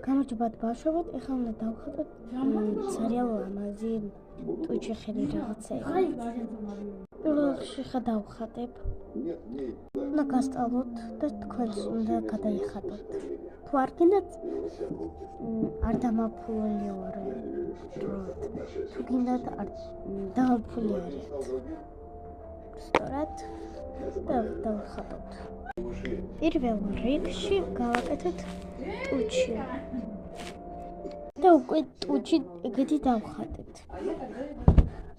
გამარჯობათ ბავშვებო, ეხლა უნდა დავხატოთ ძალიან ლამაზი ტუჩი ხელი რაღაცები. პირველ რიგში ხა დავხატებ. უნდა გასწავლოთ და თქვენს უნდა გადაიხატოთ. თუ არ გინდათ არ დამაფუძნელი ვარ. თუ გინდათ არ დამაფუძნელი არით. სწორად დავხატოთ. პირველ რიგში გავაკეთოთ ტუჩი. და უკვე ტუჩი ეგეთი დავხატეთ.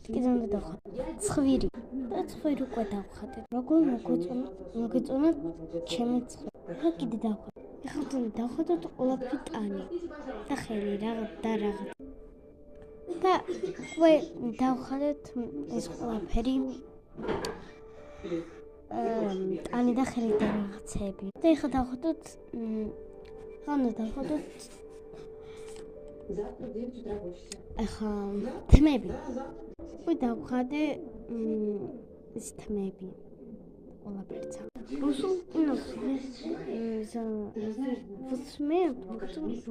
კიდევ უნდა დავხატოთ ცხვირი. და ცხვირი უკვე დავხატეთ. როგორ მოგეწონათ ჩემი ცხვირი. ახლა კიდე დავხატოთ. ახლა უნდა დავხატოთ ყველაფერი ტანი და ხელი რაღაც. და უკვე დავხატეთ ეს ყველაფერი ტანი და ხელი და რაღაცები. და ახლა დავხატოთ ახლა თმები. უკვე დავხატე ეს თმები. ყველაფერცა. რუსულ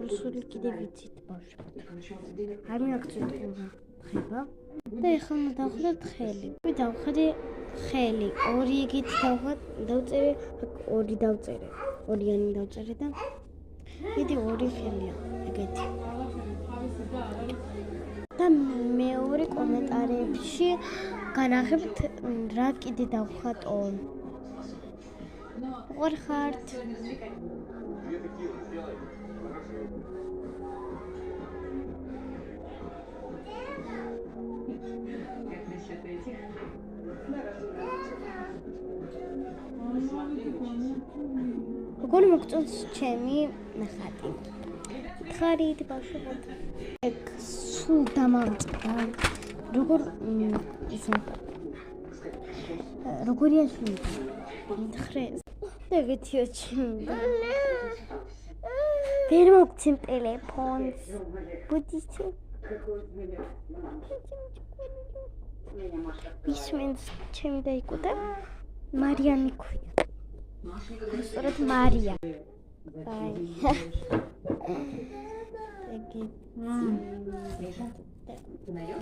რუსული კიდე ვიცით ბავშვებო. არ მიაქცევთ ხება. და ახლა უნდა დავხატოთ ხელი. უკვე დავხატე ხელი. ორი ეგეთი დავწერე, ორი დავწერე. ორიანი დავწერე და კიდე ორი ხელია ეგეთი. და მეორე კომენტარებში განახებთ რა კიდე დავხატო. ვარ ხართ. როგორ მოგწონს ჩემი ნახატი? ხარით ბავშვებო. ეგ სულ დამავწყდა. როგორია სულ? მითხრეს. ეგეთია ჩემი. ვერ მოგცემ ტელეფონს. ბუდიჩი. ისმენს ჩემი დაიკუდა. მარიანი ქვია. სწორედ მარია. აი.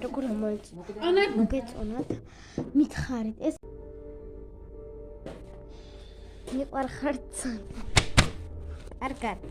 როგორ მოგეწონათ? მითხარით ეს მიყვარხართ. კარგად.